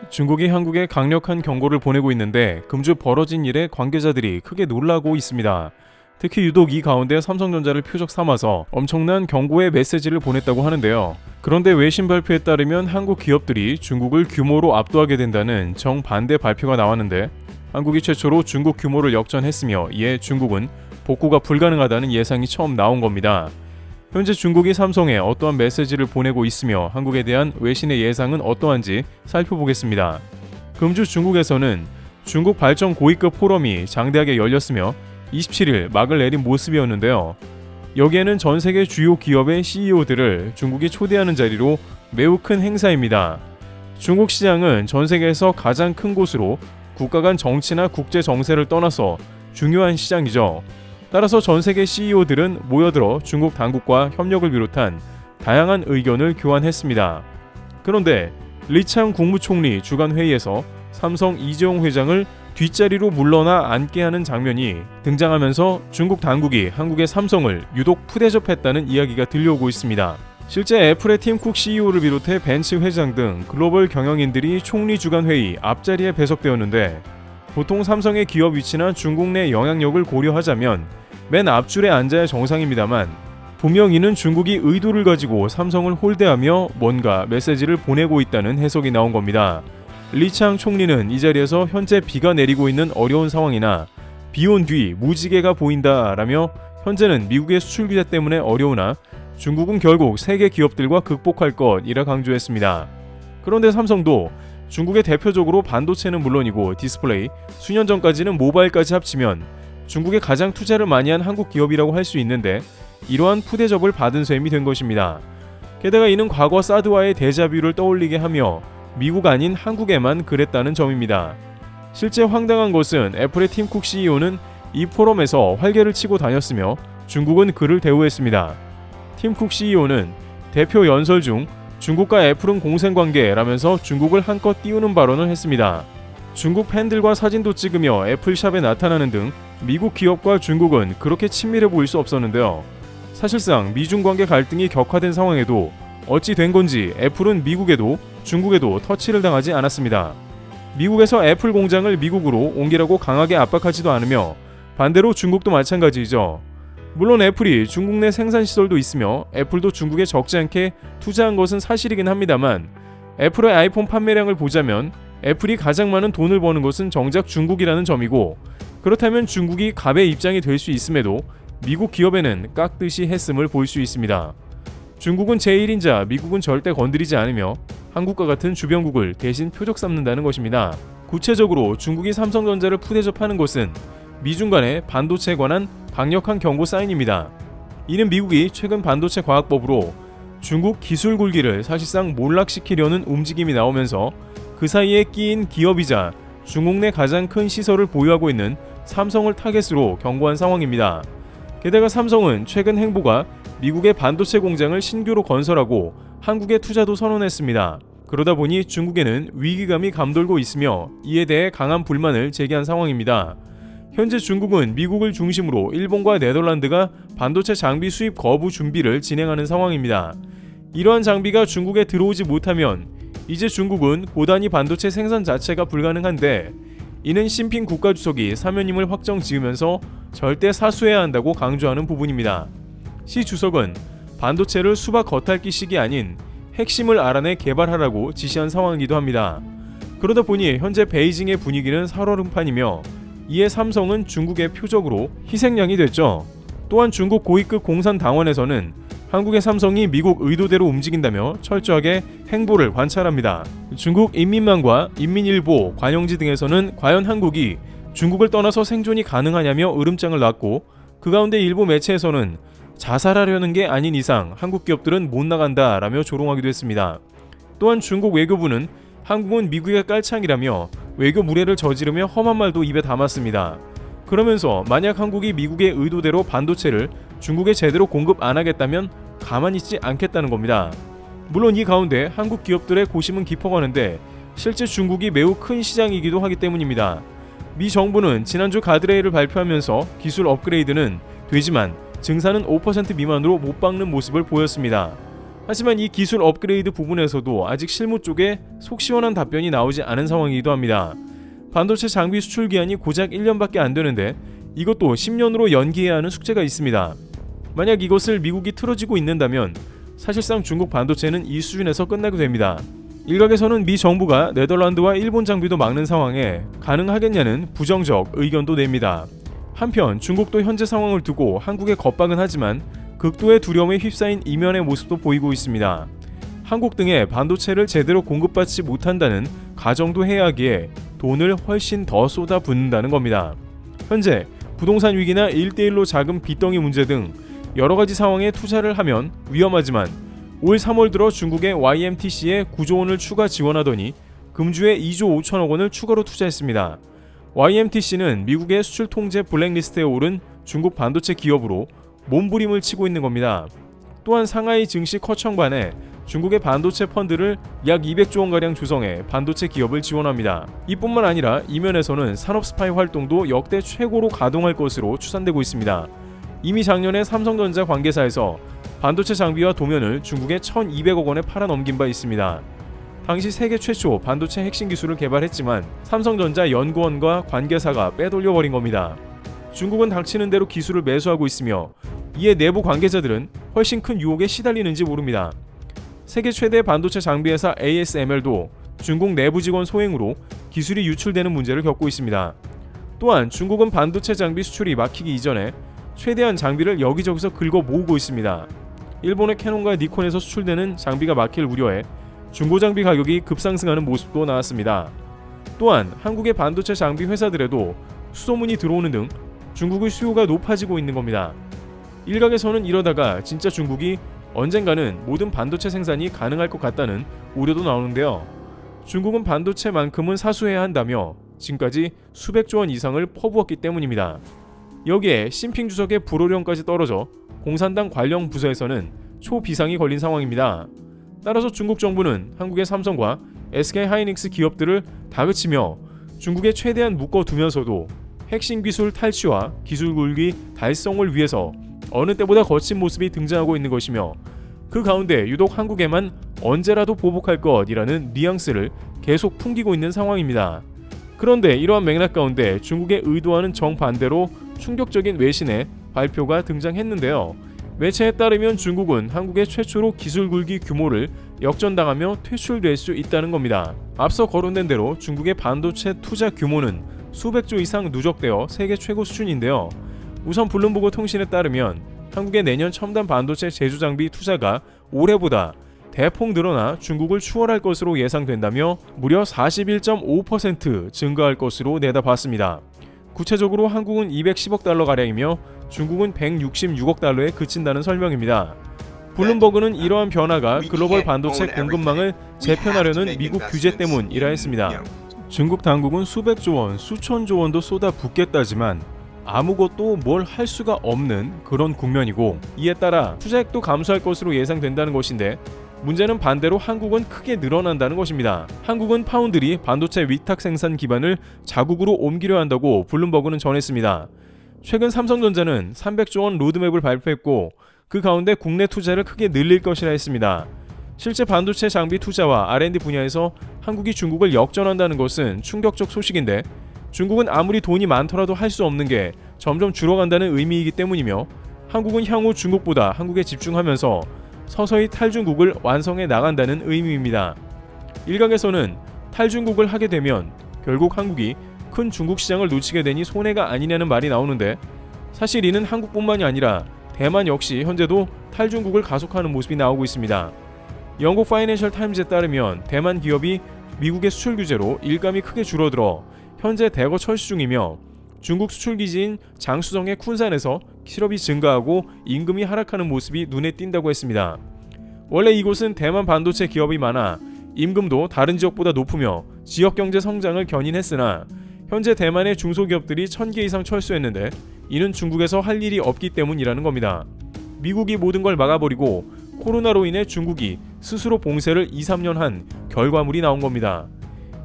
중국이 한국에 강력한 경고를 보내고 있는데 금주 벌어진 일에 관계자들이 크게 놀라고 있습니다. 특히 유독 이 가운데 삼성전자를 표적 삼아서 엄청난 경고의 메시지를 보냈다고 하는데요. 그런데 외신 발표에 따르면 한국 기업들이 중국을 규모로 압도하게 된다는 정반대 발표가 나왔는데, 한국이 최초로 중국 규모를 역전했으며 이에 중국은 복구가 불가능하다는 예상이 처음 나온 겁니다. 현재 중국이 삼성에 어떠한 메시지를 보내고 있으며 한국에 대한 외신의 예상은 어떠한지 살펴보겠습니다. 금주 중국에서는 중국 발전 고위급 포럼이 장대하게 열렸으며 27일 막을 내린 모습이었는데요. 여기에는 전 세계 주요 기업의 CEO들을 중국이 초대하는 자리로 매우 큰 행사입니다. 중국 시장은 전 세계에서 가장 큰 곳으로 국가 간 정치나 국제 정세를 떠나서 중요한 시장이죠. 따라서 전 세계 CEO들은 모여들어 중국 당국과 협력을 비롯한 다양한 의견을 교환했습니다. 그런데 리창 국무총리 주간 회의에서 삼성 이재용 회장을 뒷자리로 물러나 앉게 하는 장면이 등장하면서 중국 당국이 한국의 삼성을 유독 푸대접했다는 이야기가 들려오고 있습니다. 실제 애플의 팀 쿡 CEO를 비롯해 벤츠 회장 등 글로벌 경영인들이 총리 주간 회의 앞자리에 배석되었는데, 보통 삼성의 기업 위치나 중국 내 영향력을 고려하자면 맨 앞줄에 앉아야 정상입니다만, 분명 이는 중국이 의도를 가지고 삼성을 홀대하며 뭔가 메시지를 보내고 있다는 해석이 나온 겁니다. 리창 총리는 이 자리에서 현재 비가 내리고 있는 어려운 상황이나 비 온 뒤 무지개가 보인다라며 현재는 미국의 수출 규제 때문에 어려우나 중국은 결국 세계 기업들과 극복할 것이라 강조했습니다. 그런데 삼성도 중국의 대표적으로 반도체는 물론이고 디스플레이, 수년 전까지는 모바일까지 합치면 중국에 가장 투자를 많이 한 한국 기업이라고 할 수 있는데, 이러한 푸대접을 받은 셈이 된 것입니다. 게다가 이는 과거 사드와의 데자뷰를 떠올리게 하며 미국 아닌 한국에만 그랬다는 점입니다. 실제 황당한 것은 애플의 팀 쿡 CEO는 이 포럼에서 활개를 치고 다녔으며 중국은 그를 대우했습니다. 팀 쿡 CEO는 대표 연설 중 중국과 애플은 공생관계라면서 중국을 한껏 띄우는 발언을 했습니다. 중국 팬들과 사진도 찍으며 애플샵에 나타나는 등 미국 기업과 중국은 그렇게 친밀해 보일 수 없었는데요. 사실상 미중 관계 갈등이 격화된 상황에도 어찌 된 건지 애플은 미국에도 중국에도 터치를 당하지 않았습니다. 미국에서 애플 공장을 미국으로 옮기라고 강하게 압박하지도 않으며 반대로 중국도 마찬가지죠. 물론 애플이 중국 내 생산시설도 있으며 애플도 중국에 적지 않게 투자한 것은 사실이긴 합니다만, 애플의 아이폰 판매량을 보자면 애플이 가장 많은 돈을 버는 것은 정작 중국이라는 점이고, 그렇다면 중국이 갑의 입장이 될 수 있음에도 미국 기업에는 깍듯이 했음을 볼 수 있습니다. 중국은 제1인자, 미국은 절대 건드리지 않으며 한국과 같은 주변국을 대신 표적 삼는다는 것입니다. 구체적으로 중국이 삼성전자를 푸대접하는 것은 미중 간의 반도체에 관한 강력한 경고 사인입니다. 이는 미국이 최근 반도체 과학법으로 중국 기술 굴기를 사실상 몰락시키려는 움직임이 나오면서 그 사이에 끼인 기업이자 중국 내 가장 큰 시설을 보유하고 있는 삼성을 타겟으로 경고한 상황입니다. 게다가 삼성은 최근 행보가 미국의 반도체 공장을 신규로 건설하고 한국에 투자도 선언했습니다. 그러다 보니 중국에는 위기감이 감돌고 있으며 이에 대해 강한 불만을 제기한 상황입니다. 현재 중국은 미국을 중심으로 일본과 네덜란드가 반도체 장비 수입 거부 준비를 진행하는 상황입니다. 이러한 장비가 중국에 들어오지 못하면 이제 중국은 고단위 반도체 생산 자체가 불가능한데, 이는 시진핑 국가주석이 사면임을 확정 지으면서 절대 사수해야 한다고 강조하는 부분입니다. 시 주석은 반도체를 수박 겉핥기식이 아닌 핵심을 알아내 개발하라고 지시한 상황이기도 합니다. 그러다 보니 현재 베이징의 분위기는 살얼음판이며 이에 삼성은 중국의 표적으로 희생양이 됐죠. 또한 중국 고위급 공산당원에서는 한국의 삼성이 미국 의도대로 움직인다며 철저하게 행보를 관찰합니다. 중국 인민망과 인민일보, 관영지 등에서는 과연 한국이 중국을 떠나서 생존이 가능하냐며 으름장을 놨고, 그 가운데 일부 매체에서는 자살하려는 게 아닌 이상 한국 기업들은 못 나간다라며 조롱하기도 했습니다. 또한 중국 외교부는 한국은 미국의 깔창이라며 외교 무례를 저지르며 험한 말도 입에 담았습니다. 그러면서 만약 한국이 미국의 의도대로 반도체를 중국에 제대로 공급 안 하겠다면 가만히 있지 않겠다는 겁니다. 물론 이 가운데 한국 기업들의 고심은 깊어가는데 실제 중국이 매우 큰 시장이기도 하기 때문입니다. 미 정부는 지난주 가드레일을 발표하면서 기술 업그레이드는 되지만 증산은 5% 미만으로 못 박는 모습을 보였습니다. 하지만 이 기술 업그레이드 부분에서도 아직 실무 쪽에 속 시원한 답변이 나오지 않은 상황이기도 합니다. 반도체 장비 수출 기한이 고작 1년밖에 안 되는데 이것도 10년으로 연기해야 하는 숙제가 있습니다. 만약 이것을 미국이 틀어지고 있는다면 사실상 중국 반도체는 이 수준에서 끝나게 됩니다. 일각에서는 미 정부가 네덜란드와 일본 장비도 막는 상황에 가능하겠냐는 부정적 의견도 냅니다. 한편 중국도 현재 상황을 두고 한국에 겁박은 하지만 극도의 두려움에 휩싸인 이면의 모습도 보이고 있습니다. 한국 등의 반도체를 제대로 공급받지 못한다는 가정도 해야 하기에 돈을 훨씬 더 쏟아붓는다는 겁니다. 현재 부동산 위기나 1대1로 자금 빚덩이 문제 등 여러가지 상황에 투자를 하면 위험하지만 올 3월 들어 중국의 YMTC에 9조 원을 추가 지원하더니 금주에 2조 5천억 원을 추가로 투자했습니다. YMTC는 미국의 수출 통제 블랙리스트에 오른 중국 반도체 기업으로 몸부림을 치고 있는 겁니다. 또한 상하이 증시 커청반에 중국의 반도체 펀드를 약 200조 원가량 조성해 반도체 기업을 지원합니다. 이뿐만 아니라 이면에서는 산업 스파이 활동도 역대 최고로 가동할 것으로 추산되고 있습니다. 이미 작년에 삼성전자 관계사에서 반도체 장비와 도면을 중국에 1,200억 원에 팔아넘긴 바 있습니다. 당시 세계 최초 반도체 핵심 기술을 개발했지만 삼성전자 연구원과 관계사가 빼돌려버린 겁니다. 중국은 닥치는 대로 기술을 매수하고 있으며 이에 내부 관계자들은 훨씬 큰 유혹에 시달리는지 모릅니다. 세계 최대 반도체 장비 회사 ASML도 중국 내부 직원 소행으로 기술이 유출되는 문제를 겪고 있습니다. 또한 중국은 반도체 장비 수출이 막히기 이전에 최대한 장비를 여기저기서 긁어 모으고 있습니다. 일본의 캐논과 니콘에서 수출되는 장비가 막힐 우려에 중고 장비 가격이 급상승하는 모습도 나왔습니다. 또한 한국의 반도체 장비 회사들에도 수소문이 들어오는 등 중국의 수요가 높아지고 있는 겁니다. 일각에서는 이러다가 진짜 중국이 언젠가는 모든 반도체 생산이 가능할 것 같다는 우려도 나오는데요. 중국은 반도체만큼은 사수해야 한다며 지금까지 수백조 원 이상을 퍼부었기 때문입니다. 여기에 시진핑 주석의 불호령까지 떨어져 공산당 관련 부서에서는 초비상이 걸린 상황입니다. 따라서 중국 정부는 한국의 삼성과 SK하이닉스 기업들을 다그치며 중국에 최대한 묶어두면서도 핵심 기술 탈취와 기술 굴기 달성을 위해서 어느 때보다 거친 모습이 등장하고 있는 것이며 그 가운데 유독 한국에만 언제라도 보복할 것이라는 뉘앙스를 계속 풍기고 있는 상황입니다. 그런데 이러한 맥락 가운데 중국의 의도와는 정반대로 충격적인 외신의 발표가 등장했는데요. 매체에 따르면 중국은 한국의 최초로 기술 굴기 규모를 역전당하며 퇴출될 수 있다는 겁니다. 앞서 거론된 대로 중국의 반도체 투자 규모는 수백조 이상 누적되어 세계 최고 수준인데요. 우선 블룸버그 통신에 따르면 한국의 내년 첨단 반도체 제조 장비 투자가 올해보다 대폭 늘어나 중국을 추월할 것으로 예상된다며 무려 41.5% 증가할 것으로 내다봤습니다. 구체적으로 한국은 210억 달러 가량이며 중국은 166억 달러에 그친다는 설명입니다. 블룸버그는 이러한 변화가 글로벌 반도체 공급망을 재편하려는 미국 규제 때문이라 했습니다. 중국 당국은 수백조 원, 수천조 원도 쏟아붓겠다지만 아무것도 뭘 할 수가 없는 그런 국면이고 이에 따라 투자액도 감소할 것으로 예상된다는 것인데 문제는 반대로 한국은 크게 늘어난다는 것입니다. 한국은 파운드리 반도체 위탁 생산 기반을 자국으로 옮기려 한다고 블룸버그는 전했습니다. 최근 삼성전자는 300조 원 로드맵을 발표했고 그 가운데 국내 투자를 크게 늘릴 것이라 했습니다. 실제 반도체 장비 투자와 R&D 분야에서 한국이 중국을 역전한다는 것은 충격적 소식인데 중국은 아무리 돈이 많더라도 할 수 없는 게 점점 줄어간다는 의미이기 때문이며 한국은 향후 중국보다 한국에 집중하면서 서서히 탈중국을 완성해 나간다는 의미입니다. 일각에서는 탈중국을 하게 되면 결국 한국이 큰 중국 시장을 놓치게 되니 손해가 아니냐는 말이 나오는데 사실 이는 한국뿐만이 아니라 대만 역시 현재도 탈중국을 가속하는 모습이 나오고 있습니다. 영국 파이낸셜 타임즈에 따르면 대만 기업이 미국의 수출 규제로 일감이 크게 줄어들어 현재 대거 철수 중이며 중국 수출 기지인 장수성의 쿤산에서 실업이 증가하고 임금이 하락하는 모습이 눈에 띈다고 했습니다. 원래 이곳은 대만 반도체 기업이 많아 임금도 다른 지역보다 높으며 지역 경제 성장을 견인했으나 현재 대만의 중소기업들이 1000개 이상 철수했는데 이는 중국에서 할 일이 없기 때문이라는 겁니다. 미국이 모든 걸 막아버리고 코로나로 인해 중국이 스스로 봉쇄를 2-3년 한 결과물이 나온 겁니다.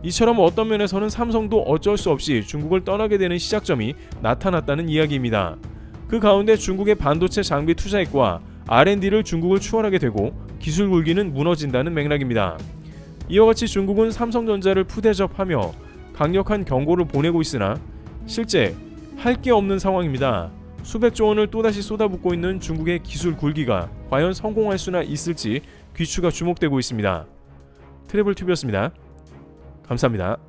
이처럼 어떤 면에서는 삼성도 어쩔 수 없이 중국을 떠나게 되는 시작점이 나타났다는 이야기입니다. 그 가운데 중국의 반도체 장비 투자액과 R&D를 중국을 추월하게 되고 기술 굴기는 무너진다는 맥락입니다. 이와 같이 중국은 삼성전자를 푸대접하며 강력한 경고를 보내고 있으나 실제 할 게 없는 상황입니다. 수백조 원을 또다시 쏟아붓고 있는 중국의 기술 굴기가 과연 성공할 수나 있을지 귀추가 주목되고 있습니다. 트래블 튜브였습니다. 감사합니다.